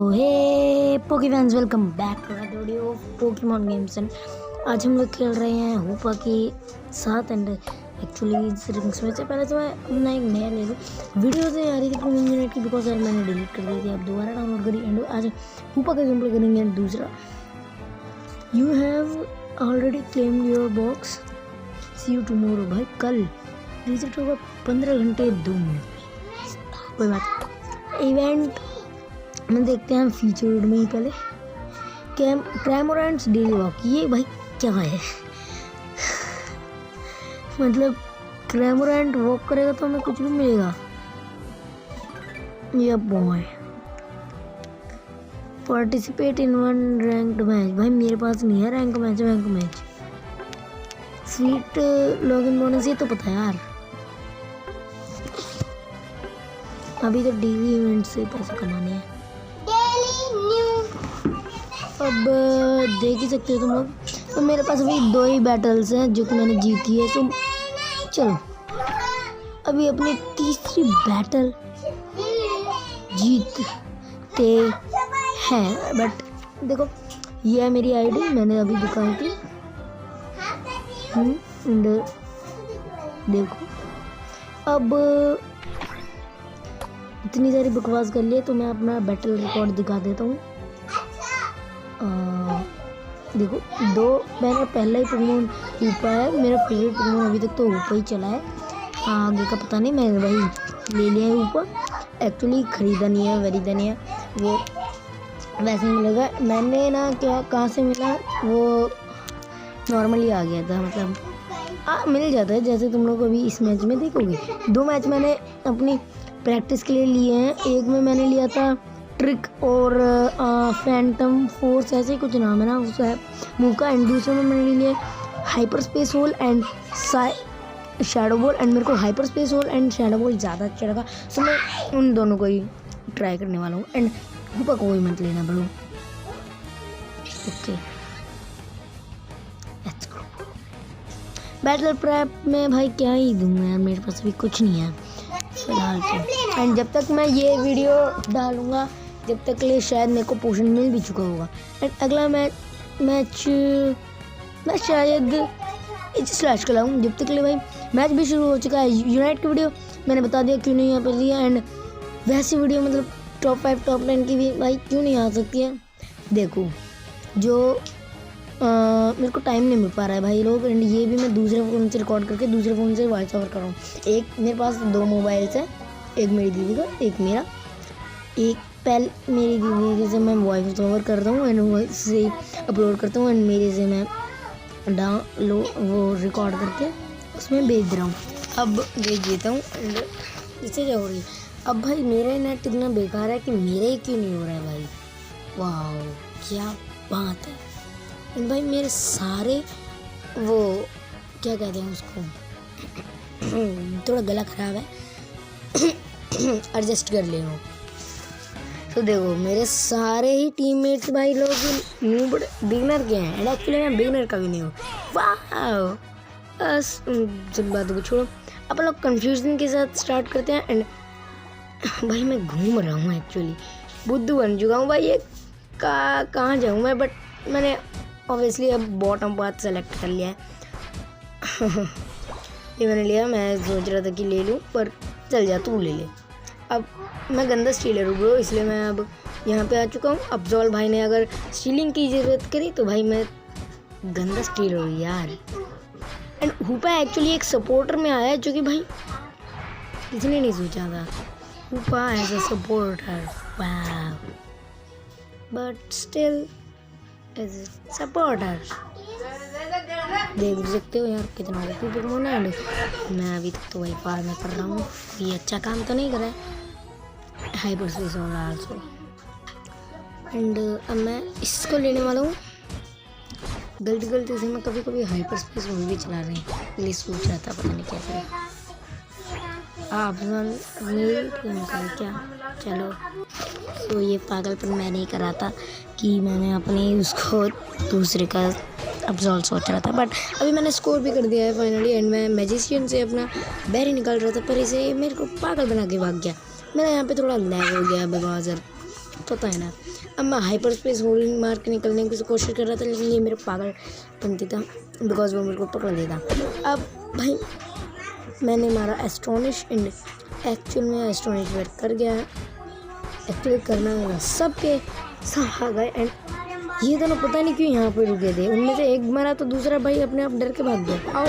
Hey Pokemons, welcome back to another video of Pokemon games. And आज हम लोग खेल रहे हैं हुपा के साथ। एंड एक्चुअली इस रिंग्स में से पहले तो मैं अपना एक नया ले लूँ। वीडियो से आ रही थी 2 मिनट की, बिकॉज यार मैंने डिलीट कर दी थी। अब दोबारा डाउनलोड करी एंड आज हुपा का गेम प्ले करेंगे। एंड दूसरा, you have already claimed your box, see you tomorrow. भाई कल रिजल्ट होगा 15 घंटे 2 मिनट। कोई बात, इवेंट में देखते हैं फीचर्ड में ही पहले। क्रेमोरेंट्स डेली वॉक, ये भाई क्या है? मतलब क्रेमोरेंट वॉक करेगा तो हमें कुछ भी मिलेगा? ये boy participate in 1 ranked match. भाई मेरे पास नहीं है rank match. Sweet login bonus ये तो पता है यार। अभी तो डीवी इवेंट से पैसे कमाने हैं। अब देख ही सकते हो तुम लोग, तो मेरे पास अभी 2 ही बैटल्स हैं जो कि मैंने जीती है। तो चलो अभी अपनी तीसरी बैटल जीतते हैं। बट देखो, ये है मेरी आईडी, मैंने अभी दिखाई थी। एंड देखो, अब इतनी सारी बकवास कर लिए तो मैं अपना बैटल रिकॉर्ड दिखा देता हूँ। देखो, 2 मैंने पहला ही पोकेमॉन हुपा है। मेरा फेवरेट पोकेमॉन अभी तक तो हुपा ही चला है। आगे का पता नहीं, मैंने भाई ले लिया है हुपा। एक्चुअली खरीदा नहीं है, खरीदा नहीं है, वो वैसे ही मिलेगा। मैंने ना क्या कहाँ से मिला, वो नॉर्मली आ गया था। मतलब मिल जाता है, जैसे तुम लोग अभी इस मैच में देखोगे। 2 मैच मैंने अपनी प्रैक्टिस के लिए लिए हैं। एक में मैंने लिया था ट्रिक और फैंटम फोर्स, ऐसे ही कुछ नाम है ना उसका मूव का। एंड दूसरे में मैंने लिया hyper space hole and shadow ball. And मेरे को hyper space hole and shadow ball ज़्यादा अच्छा लगा, सो मैं उन दोनों को ही ट्राई करने वाला हूँ। एंड हुपा को ही मत लेना बड़ो। Okay, let's go. Battle prep में भाई क्या ही दूंगा यार, मेरे पास अभी कुछ नहीं है फिलहाल तो। एंड जब तक मैं ये वीडियो डालूंगा, जब तक ले शायद मेरे को पोषण मिल भी चुका होगा। एंड अगला मैच मैं शायद स्लैश खिलाऊँ। जब तक ले भाई मैच भी शुरू हो चुका है। यूनाइट की वीडियो मैंने बता दिया क्यों नहीं आ पर दिया। एंड वैसी वीडियो मतलब टॉप 5 टॉप 10 की भी भाई क्यों नहीं आ सकती है। देखो, जो मेरे को टाइम नहीं मिल पा रहा है भाई लोग। एंड ये भी मैं दूसरे फ़ोन से रिकॉर्ड करके दूसरे फ़ोन से वॉइस ओवर कर रहा हूँ। एक मेरे पास 2 मोबाइल्स हैं, एक मेरी दीदी का, एक मेरा। एक पहले मेरी दीदी से मैं वॉइस ओवर करता हूँ एंड वॉइस से अपलोड करता हूँ। एंड मेरे से मैं वो रिकॉर्ड करके उसमें भेज दे रहा हूँ। अब भेज देता हूँ। एंड इससे क्या हो रही है, अब भाई मेरा नेट इतना बेकार है कि मेरे ही क्यों नहीं हो रहा है भाई। वाह क्या बात है। एंड भाई मेरे सारे वो क्या कहते हैं उसको, थोड़ा गला ख़राब है, एडजस्ट कर ले वो। तो देखो, मेरे सारे ही टीममेट्स भाई लोग बिगनर के हैं। एंड एक्चुअली मैं बिगनर का भी नहीं हूँ। वाह, बस सब बातों को छोड़ो, अब लोग कन्फ्यूजन के साथ स्टार्ट करते हैं। एंड भाई मैं घूम रहा हूँ, एक्चुअली बुद्धू बन चुका हूँ भाई। ये कहाँ जाऊँ मैं, बट मैंने ऑब्वियसली अब बॉटम पाथ सेलेक्ट कर लिया है। ये मैंने लिया, मैं सोच रहा था कि ले लूँ, पर चल जा तू ले ले। अब मैं गंदा स्टीलर हूँ ब्रो, इसलिए मैं अब यहाँ पे आ चुका हूँ। अफजल भाई ने अगर स्टीलिंग की ज़रूरत करी तो भाई मैं गंदा स्टीलर हूँ यार। एंड हुपा एक्चुअली एक सपोर्टर में आया है, जो कि भाई किसी ने नहीं सोचा था हुपा as a supporter. But still as a supporter देख सकते हो यार कितना ओपी पोकेमॉन है। मैं अभी तक तो वही फार्म में कर रहा हूँ, ये अच्छा काम तो नहीं कर रहा है। हाइपर स्पेस हो रहा है। एंड अब मैं इसको लेने वाला हूँ। गलती से मैं कभी कभी हाइपर स्पेस मूवी भी चला रही हूँ, इसलिए सोच रहा था पता नहीं कैसे आप क्या। चलो, तो ये पागलपन मैं नहीं कर रहा था कि मैंने अपने उसको दूसरे का अफजल सोच रहा था। बट अभी मैंने स्कोर भी कर दिया है फाइनली। एंड मैं मैजिशियन से अपना बैरी निकाल रहा था, पर इसे मेरे को पागल बना के भाग गया। मेरा यहाँ पे थोड़ा लैग हो गया बिकॉज पता है ना। अब मैं हाइपर स्पेस होल्डिंग मार के निकलने की कोशिश कर रहा था, लेकिन ये मेरे पागल बनती था बिकॉज वो मेरे को पकड़ लेता। अब भाई मैंने मारा एस्ट्रोनिश एंड एक्चुअल में एस्ट्रोनिश वर्क कर गया। एक्चुअली करना होगा सबके सब आ गए एंड ये दोनों पता नहीं क्यों यहाँ पे रुके थे। उनमें से एक मारा तो दूसरा भाई अपने आप डर के भाग गया। आओ,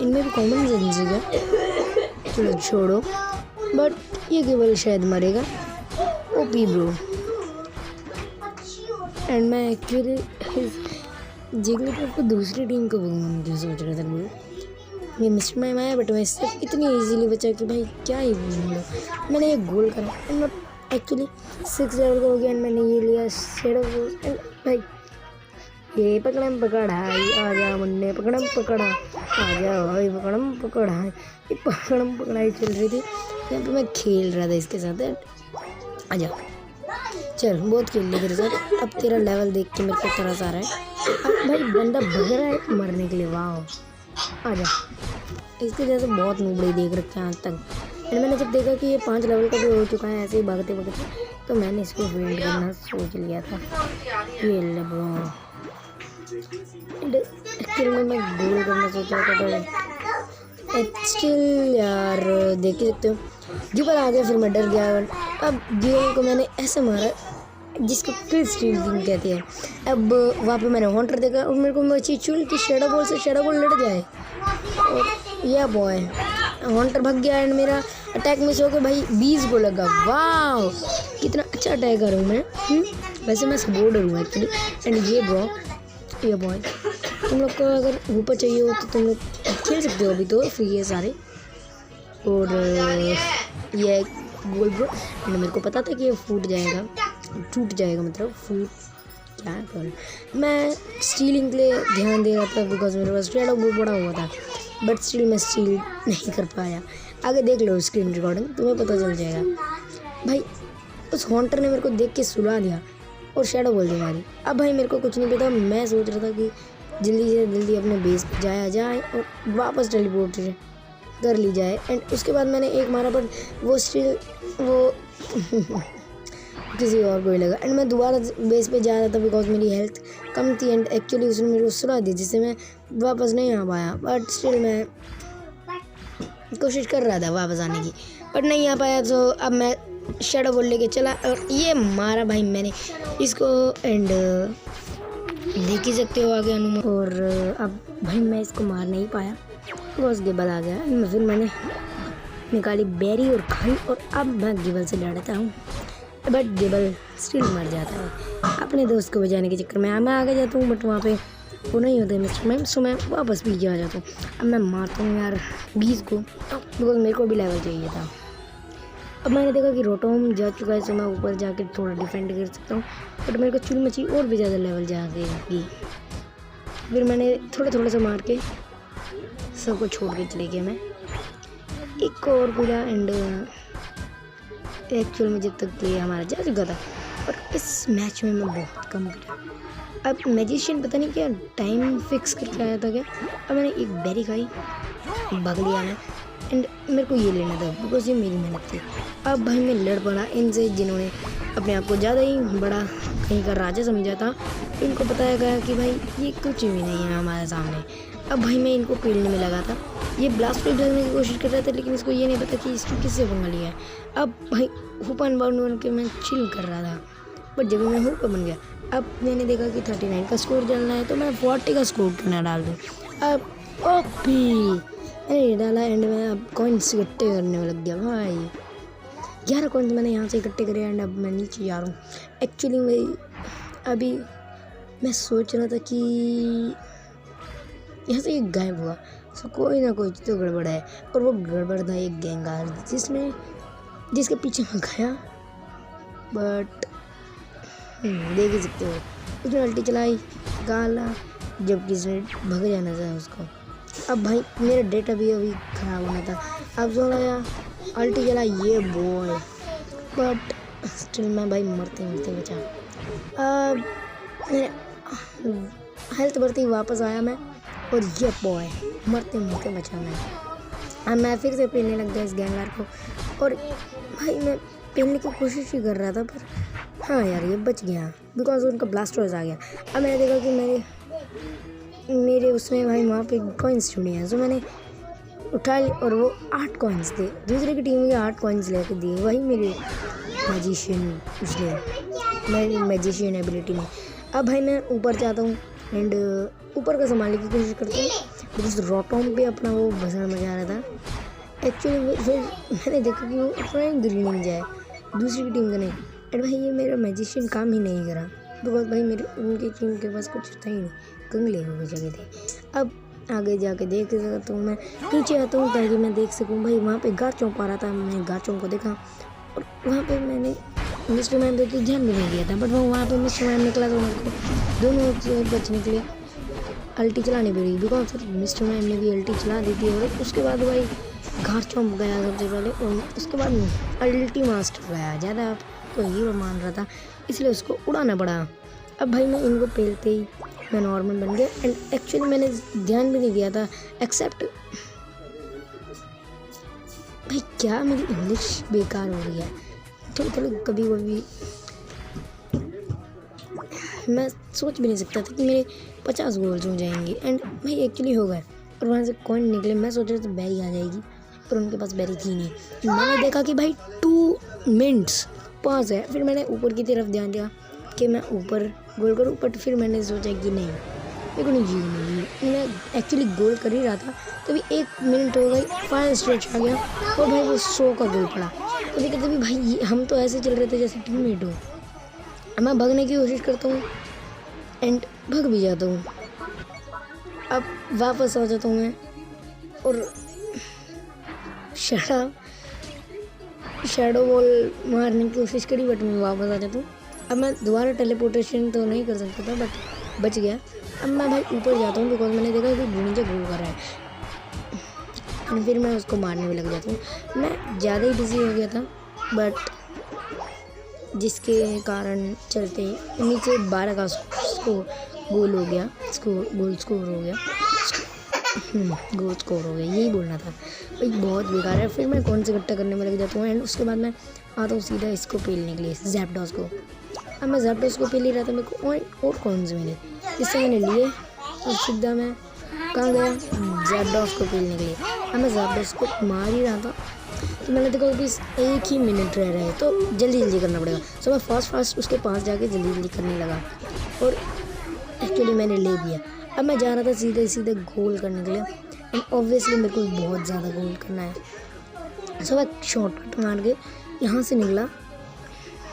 इनमें भी कॉमन सेंस है। चलो छोड़ो, बट ये केवल शायद मरेगा। OP bro. एंड मैं एक्चुअली जिगलपुर को दूसरी टीम को भगवान की सोच रहा था ब्रो। ये मिस्टर मैम आया बट मैं इससे इतनी इजीली बचा कि भाई क्या ही बोलूँ। मैंने एक गोल करा एंड मैं एक्चुअली 6 लेवल का हो गया एंड मैंने ये लिया शेडो एंड भाई ये पकड़म पकड़ा आ जा मुन्ने पकड़म पकड़ा आ जा भाई पकड़म पकड़ा ये पकड़म पकड़ाई चल रही थी। यहाँ पे मैं खेल रहा था इसके साथ। आ जा चल, बहुत खेल लिया तेरे साथ। अब तेरा लेवल देख के मेरे को तरस आ रहा है। अब भाई बंदा भग रहा है मरने के लिए। वाह, आ जा। इसके जैसे बहुत नूबड़े देख रखे हैं आज तक। एंड मैंने जब देखा कि ये 5 लेवल का भी हो चुका है ऐसे ही भागते भागते, तो मैंने इसको फेंट करना सोच लिया था। ये ले ब्रो। एक्चुअली में मैं गोल करना सोच रहा था तो स्टिल यार देख ही सकते हो गिबल आ गया। फिर मैं डर गया। अब गिबल को मैंने ऐसे मारा जिसको किल स्टीलिंग कहती है। अब वहाँ पे मैंने हॉन्टर देखा और मेरे को मची चुल कि शेडो बॉल से शेडो बॉल लड़ जाए और यह बॉय हॉन्टर भाग गया एंड मेरा अटैक मिस हो गया भाई। 20 को लगा। वाह, कितना अच्छा अटैक कर रहा हूँ मैं। वैसे मैं सपोर्ट हूँ एक्चुअली। एंड ये ब्रो, ये बॉय, तुम लोग को अगर ऊपर चाहिए हो तो तुम लोग खेल सकते हो। अभी तो फ्री है सारे। और ये गोल ब्रो एंड मेरे को पता था कि ये टूट जाएगा मतलब फूट क्या कर। मैं स्टीलिंग के लिए ध्यान दे रहा था बिकॉज मेरे पास शेडो बहुत बड़ा हुआ था, बट स्टिल मैं स्टील नहीं कर पाया। आगे देख लो स्क्रीन रिकॉर्डिंग, तुम्हें पता चल जाएगा। भाई उस हॉन्टर ने मेरे को देख के सुला दिया और शेडो बोल दी मारी। अब भाई मेरे को कुछ नहीं पता। मैं सोच रहा था कि जल्दी से जल्दी अपने बेस पे जाया जाए और वापस टेलीपोर्ट कर ली जाए। एंड उसके बाद मैंने एक मारा पर वो स्टिल वो किसी और को ही लगा। एंड मैं दोबारा बेस पे जा रहा था बिकॉज मेरी हेल्थ कम थी एंड एक्चुअली उसने मेरे को सुला दी जिससे मैं वापस नहीं आ पाया। बट स्टिल मैं कोशिश कर रहा था वापस आने की, बट नहीं आ पाया। तो अब मैं शेडो बॉल लेके चला और ये मारा भाई मैंने इसको। एंड देख ही सकते हो आगे अनुमान। और अब भाई मैं इसको मार नहीं पाया बिकॉज गिबल आ गया। फिर मैंने निकाली बेरी और खाई और अब मैं गिबल से लड़ता हूँ, बट गिबल स्टिल मर जाता है अपने दोस्त को बचाने के चक्कर में। मैं आगे जाता हूँ बट वहाँ पे वो नहीं होता है मिस्टर मैम, सो मैं वापस पीछे आ जाता हूँ। अब मैं मारता हूँ यार 20 को बिकॉज मेरे को भी लेवल चाहिए था। अब मैंने देखा कि रोटोम जा चुका है, सो मैं ऊपर जाके थोड़ा डिफेंड कर सकता हूँ, बट मेरे को चुल मची और भी ज़्यादा लेवल जाएगी। फिर मैंने थोड़ा सा मार के सबको छोड़ के चले गया। मैं एक और पूरा एंड एक्चुअल में जब तक ये हमारा जा चुका था और इस मैच में मैं बहुत कम गिरा। अब मैजिशियन पता नहीं क्या टाइम फिक्स करके आया था क्या। अब मैंने एक बेरी खाई, भाग लिया मैं एंड मेरे को ये लेना था बिकॉज ये मेरी मेहनत थी। अब भाई मैं लड़ पड़ा इनसे जिन्होंने अपने आप को ज़्यादा ही बड़ा कहीं का राजा समझा था। इनको बताया गया कि भाई ये कुछ भी नहीं है हमारे सामने। अब भाई मैं इनको पीड़ने में लगा था। ये ब्लास्ट पे ढलने की कोशिश कर रहा था लेकिन इसको ये नहीं पता कि इसको किससे पंगा लिया है। अब भाई हुपन बाउंड बन के मैं चिल कर रहा था, बट जब मैं हुप बन गया अब मैंने देखा कि 39 का स्कोर डालना है तो मैं 40 का स्कोर क्यों ना डाल दूँ। अब ओपी मैंने ये डाला एंड मैं अब कॉइन्स इकट्ठे करने में लग गया भाई। 11 कॉइन्स मैंने यहाँ से इकट्ठे करे एंड अब मैं नीचे जा रहा हूँ। एक्चुअली मैं अभी मैं सोच रहा था कि यहाँ से एक गायब हुआ, सो कोई ना कोई तो गड़बड़ है। और वो गड़बड़ था एक गैंगार जिसके पीछे मैं गया, बट देख ही सकते हो उसने अल्टी चलाई गाला जब किसने भग जाना था उसको। अब भाई मेरा डेटा भी अभी ख़राब होना था। अब जो आया अल्टी चला ये बॉय, बट स्टिल मैं भाई मरते बचा। अब मेरे हेल्थ बढ़ती वापस आया मैं और ये बॉय मरते बचा मैं। अब मैं फिर से पीने लग गया इस गैंगार को और भाई मैं पेलने की कोशिश ही कर रहा था, पर हाँ यार ये बच गया बिकॉज उनका ब्लास्टर्स आ गया। अब मैंने देखा कि मेरे उसमें भाई वहाँ पे कॉइन्स छुड़े हैं, तो मैंने उठा ली और वो 8 कॉइन्स थे। दूसरे की टीम में 8 कॉइन्स लेके दिए, वही मेरे मैजिशियन एबिलिटी में। अब भाई मैं ऊपर जाता हूँ एंड ऊपर का संभालने की कोशिश करता हूँ, बिकॉज रॉटॉम पे अपना वो भसड़ मचा रहा था। एक्चुअली फिर मैंने देखा कि वो अपना ग्रीनिंग जाए, दूसरी की टीम का नहीं। एंड भाई ये मेरा मैजिशियन काम ही नहीं करा, बिकॉज भाई मेरे उनकी टीम के पास कुछ था ही नहीं, कंगले हुए जगह थे। अब आगे जाके देख सकता हूँ, मैं नीचे आता हूँ ताकि मैं देख सकूँ। भाई वहाँ पे गार्चोंक आ रहा था, मैंने गार्चोंक को देखा और वहाँ पे मैंने मिस्टर मैम पे तो ध्यान भी नहीं दिया था, बट वो वहाँ पे मिस्टर मैम निकला तो मेरे को दोनों से बचने के लिए अल्टी चलानी पड़ी, बिकॉज मिस्टर मैम ने भी अल्टी चला दी थी। और उसके बाद भाई गार्चोंक गया सबसे पहले और उसके बाद अल्टी मास्टर गया। ज़्यादा आपको हीरो मान रहा था इसलिए उसको उड़ाना पड़ा। अब भाई मैं इनको पेलते ही मैं नॉर्मल बन गया एंड एक्चुअली मैंने ध्यान भी नहीं दिया था एक्सेप्ट भाई क्या मेरी इंग्लिश बेकार हो रही है थोड़ी थोड़ी कभी कभी। मैं सोच भी नहीं सकता था कि मेरे 50 गोल्स हो जाएंगे एंड भाई एक्चुअली हो गए। और वहाँ से कॉइन निकले, मैं सोच रहा था बैरी आ जाएगी पर उनके पास बैरी थी नहीं। मैंने देखा कि भाई 2 मिनट्स पास है, फिर मैंने ऊपर की तरफ ध्यान दिया कि मैं ऊपर गोल करूँ, बट फिर मैंने सोचा कि नहीं मेरे को नहीं जीतनी। मैं एक्चुअली गोल कर ही रहा था तभी 1 मिनट हो गई, फाइनल स्ट्रेच आ गया और भाई वो 100 का गोल पड़ा। तो देखते तभी भाई हम तो ऐसे चल रहे थे जैसे टीममेट हो। मैं भागने की कोशिश करता हूँ एंड भाग भी जाता हूँ। अब वापस आ जाता हूँ मैं और शैडो बॉल मारने की कोशिश करी, बट मैं वापस आ जाता हूँ। अब मैं दोबारा टेलीपोर्टेशन तो नहीं कर सकता था, बट बच गया। अब मैं भाई ऊपर जाता हूँ बिकॉज मैंने देखा कि नीचे ग्रो कर रहा है और फिर मैं उसको मारने में लग जाता हूँ। मैं ज़्यादा ही बिजी हो गया था, बट जिसके कारण चलते नीचे 12 का गोल हो गया, गोल स्कोर हो गया, गोल स्कोर हो गया, यही बोलना था भाई। बहुत बेकार है। फिर मैं कौन से इकट्ठा करने में लग जाता हूँ एंड उसके बाद मैं आता हूँ सीधा इसको पेलने के लिए, जैप्डॉस को। अब मैं जैप्डॉस को पेल ही रहा था, मेरे को और कौन से मिले, इससे मैंने लिए और सीधा मैं कहाँ गया जैप्डॉस को पेलने के लिए। अब मैं जैप्डॉस को मार ही रहा था तो मैंने देखा कि 1 ही मिनट रह रहे हैं तो जल्दी जल्दी करना पड़ेगा। सो मैं फास्ट उसके पास जाके जल्दी जल्दी करने लगा और एक्चुअली मैंने ले दिया। अब मैं जा रहा था सीधे सीधे गोल करने के लिए एंड ऑब्वियसली मेरे को बहुत ज़्यादा गोल करना है। सो मैं शॉर्टकट मार के यहाँ से निकला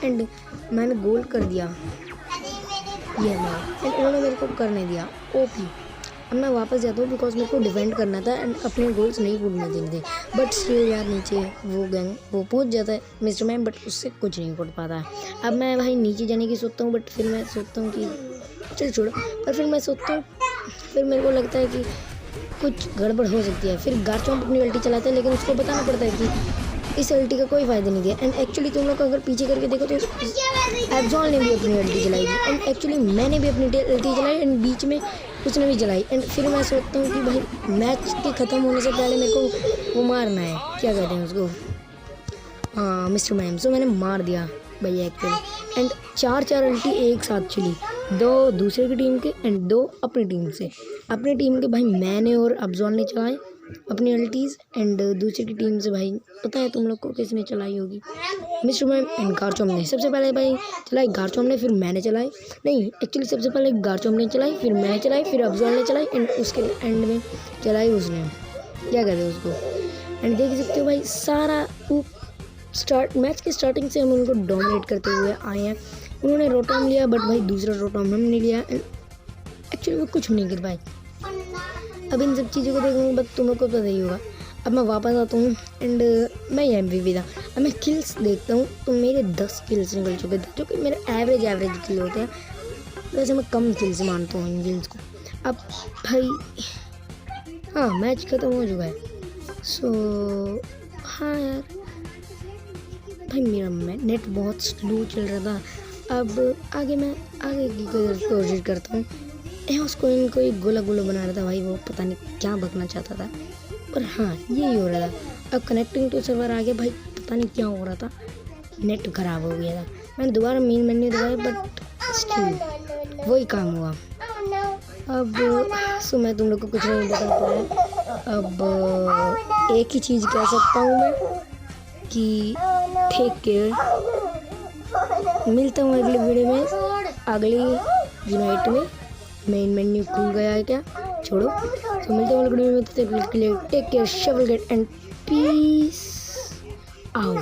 एंड मैंने गोल कर दिया, ये एंड उन्होंने मेरे को करने दिया ओपी। अब मैं वापस जाता हूँ बिकॉज मेरे को डिफेंड करना था एंड अपने गोल्स नहीं कूदने देने थे। बट स्टिल यार नीचे वो गैंग वो पहुँच जाता है मिस्टर मैम, बट उससे कुछ नहीं कूद पाता है। अब मैं भाई नीचे जाने की सोचता हूँ, बट फिर मैं सोचता हूँ कि चल छोड़ो, पर फिर मैं सोचता हूँ, फिर मेरे को लगता है कि कुछ गड़बड़ हो सकती है। फिर गार्चोंक अपनी अल्टी चलाता है लेकिन उसको बताना पड़ता है कि इस अल्टी का कोई फ़ायदा नहीं दिया। एंड एक्चुअली तुम लोग अगर पीछे करके देखो तो एब्जॉल ने भी अपनी अल्टी चलाई थी एंड एक्चुअली मैंने भी अपनी अल्टी चलाई एंड बीच में उसने भी चलाई। एंड फिर मैं सोचता हूँ कि भाई मैच के ख़त्म होने से पहले मेरे को वो मारना है, क्या कहते हैं उसको, हाँ मिस्टर मैम। सो मैंने मार दिया भैया एक्चुअली एंड 4 अल्टी एक साथ चली, 2 दूसरे की टीम के एंड 2 अपनी टीम से। अपनी टीम के भाई मैंने और एब्जॉल ने चलाई अपनी अल्टीज़ एंड दूसरी की टीम से भाई पता है तुम लोग को किसने चलाई होगी, मिस्टर मैम एंड गार्चोंक ने। सबसे पहले भाई चलाई गार्चोंक ने, फिर मैंने चलाई, नहीं एक्चुअली सबसे पहले गार्चोंक ने चलाई, फिर मैंने चलाई, फिर एब्जॉल ने चलाई एंड उसके एंड में चलाई उसने, क्या कहते हैं उसको। एंड देख सकते हो भाई सारा मैच के स्टार्टिंग से हम उनको डोमिनेट करते हुए आए हैं। उन्होंने रोटॉम लिया बट भाई दूसरा रोटॉम हमने लिया एंड एक्चुअली वो कुछ नहीं कर पाए। अब इन सब चीज़ों को देखूँगा बट तुम लोग को पता ही होगा। अब मैं वापस आता हूँ एंड मैं MVP था। अब मैं किल्स देखता हूँ तो मेरे 10 किल्स निकल चुके थे जो कि मेरे एवरेज किल होते हैं, वैसे मैं कम किल्स मानता हूँ इन किल्स को। अब भाई हाँ मैच ख़त्म हो चुका है। सो हाँ यार भाई मेरा नेट बहुत स्लो चल रहा था। अब मैं आगे की कोशिश करता हूँ। उसको इनको एक गोला बना रहा था भाई, वो पता नहीं क्या बकना चाहता था, पर हाँ यही हो रहा था। अब कनेक्टिंग टू सर्वर आ गया भाई, पता नहीं क्या हो रहा था, नेट खराब हो गया था। मैंने दोबारा मेन मेन्यू दबाया बट स्टिल वही काम हुआ। अब सो मैं तुम लोग को कुछ नहीं बता पाया। अब एक ही चीज़ कह सकता हूँ मैं कि टेक केयर। मिलता हूँ अगली वीडियो में, अगली यूनाइट में। मेन मेन्यू खुल गया है क्या, छोड़ो। तो मिलते हैं अगली वीडियो में, take care, shuffle get and peace out.